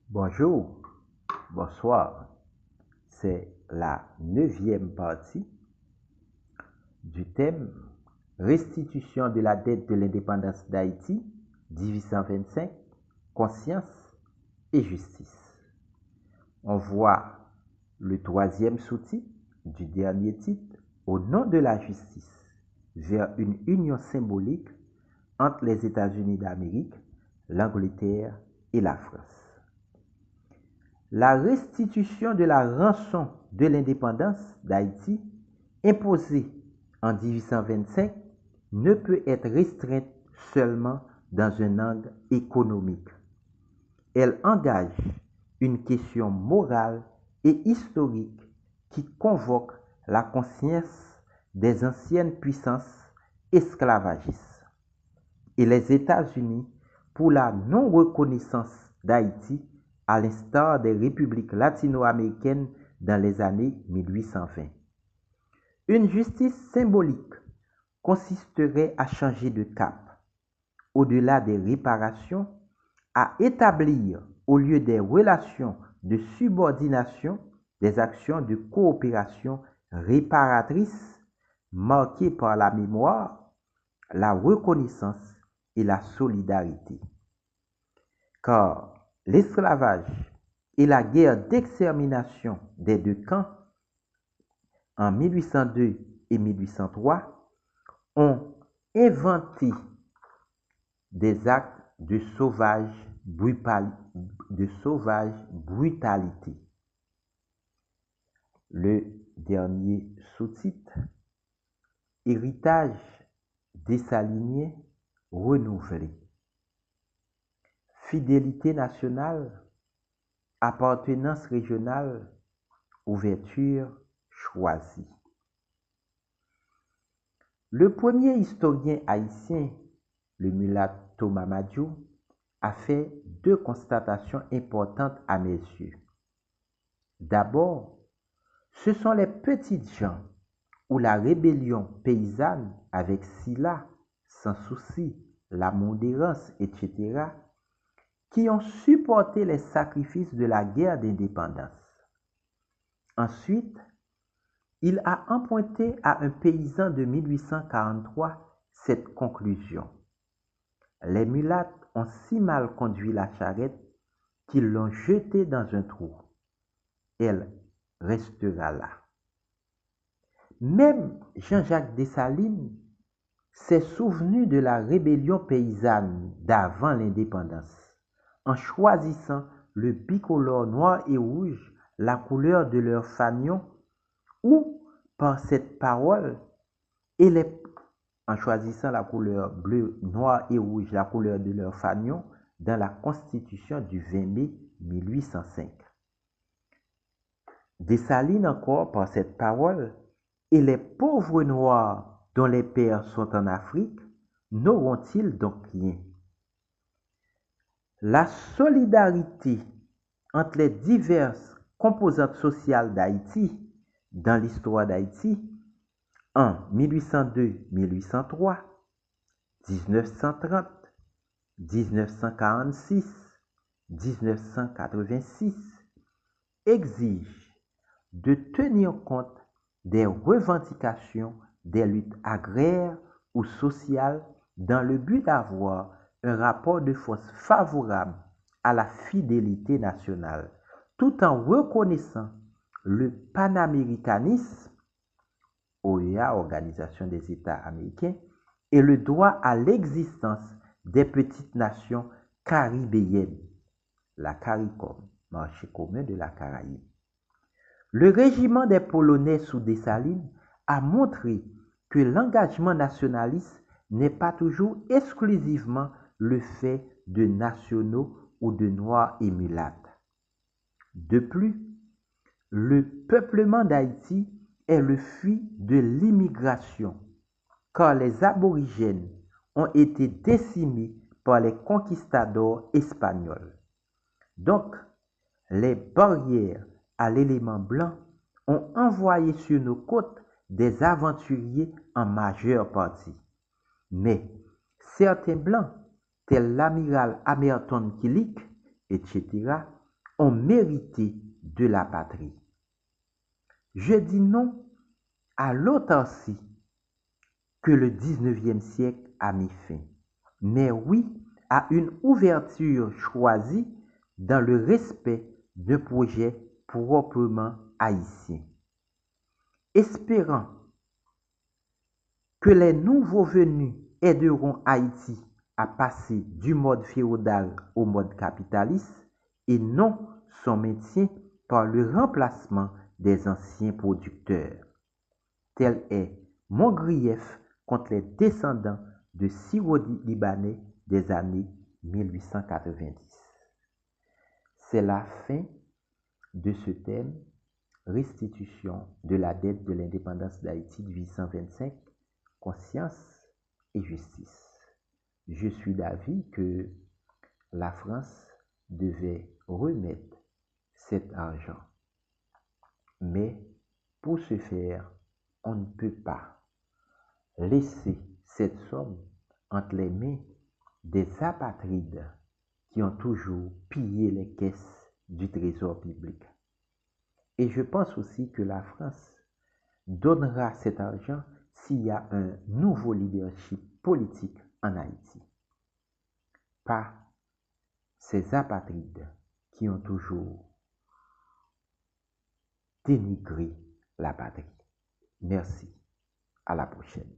Bonjour, bonsoir. C'est la neuvième partie du thème Restitution de la dette de l'indépendance d'Haïti, 1825, conscience et justice. On voit le troisième sous-titre du dernier titre, Au nom de la justice, vers une union symbolique entre les États-Unis d'Amérique, l'Angleterre et la France. La restitution de la rançon de l'indépendance d'Haïti, imposée en 1825, ne peut être restreinte seulement dans un angle économique. Elle engage une question morale et historique qui convoque la conscience des anciennes puissances esclavagistes et les États-Unis pour la non-reconnaissance d'Haïti à l'instar des républiques latino-américaines dans les années 1820. Une justice symbolique consisterait à changer de cap, au-delà des réparations, à établir, au lieu des relations de subordination, des actions de coopération réparatrices marquées par la mémoire, la reconnaissance et la solidarité. Car l'esclavage et la guerre d'extermination des deux camps en 1802 et 1803 ont inventé des actes de sauvage brutalité. Le dernier sous-titre, Héritage dessalinien renouvelé. Fidélité nationale, appartenance régionale, ouverture choisie. Le premier historien haïtien, le mulâtre Thomas Madiou, a fait deux constatations importantes à mes yeux. D'abord, ce sont les petites gens ou la rébellion paysanne avec Sylla, sans souci, la modérance, etc., qui ont supporté les sacrifices de la guerre d'indépendance. Ensuite, il a emprunté à un paysan de 1843 cette conclusion. Les mulâtres ont si mal conduit la charrette qu'ils l'ont jetée dans un trou. Elle restera là. Même Jean-Jacques Dessalines s'est souvenu de la rébellion paysanne d'avant l'indépendance, en choisissant le bicolore noir et rouge, la couleur de leur fanion, ou par cette parole, en choisissant la couleur bleu, noir et rouge, la couleur de leur fanion, dans la Constitution du 20 mai 1805. Dessalines encore par cette parole, et les pauvres noirs dont les pères sont en Afrique, n'auront-ils donc rien? La solidarité entre les diverses composantes sociales d'Haïti dans l'histoire d'Haïti en 1802-1803, 1930, 1946, 1986 exige de tenir compte des revendications des luttes agraires ou sociales dans le but d'avoir un rapport de force favorable à la fidélité nationale, tout en reconnaissant le panaméricanisme, OEA, Organisation des États américains, et le droit à l'existence des petites nations caribéennes, la CARICOM, marché commun de la Caraïbe. Le régiment des Polonais sous Dessalines a montré que l'engagement nationaliste n'est pas toujours exclusivement le fait de nationaux ou de noirs et mulâtres. De plus, le peuplement d'Haïti est le fruit de l'immigration, car les aborigènes ont été décimés par les conquistadors espagnols. Donc, les barrières à l'élément blanc ont envoyé sur nos côtes des aventuriers en majeure partie. Mais certains blancs, tels l'amiral Amerton Killick, etc., ont mérité de la patrie. Je dis non à l'autarcie que le 19e siècle a mis fin, mais oui à une ouverture choisie dans le respect d'un projet proprement haïtien. Espérant que les nouveaux venus aideront Haïti à passer du mode féodal au mode capitaliste et non son maintien par le remplacement des anciens producteurs. Tel est mon grief contre les descendants de Syro-Libanais des années 1890. C'est la fin de ce thème, restitution de la dette de l'indépendance d'Haïti de 1825, conscience et justice. Je suis d'avis que la France devait remettre cet argent. Mais pour ce faire, on ne peut pas laisser cette somme entre les mains des apatrides qui ont toujours pillé les caisses du trésor public. Et je pense aussi que la France donnera cet argent s'il y a un nouveau leadership politique en Haïti. Pas ces apatrides qui ont toujours dénigré la patrie. Merci. À la prochaine.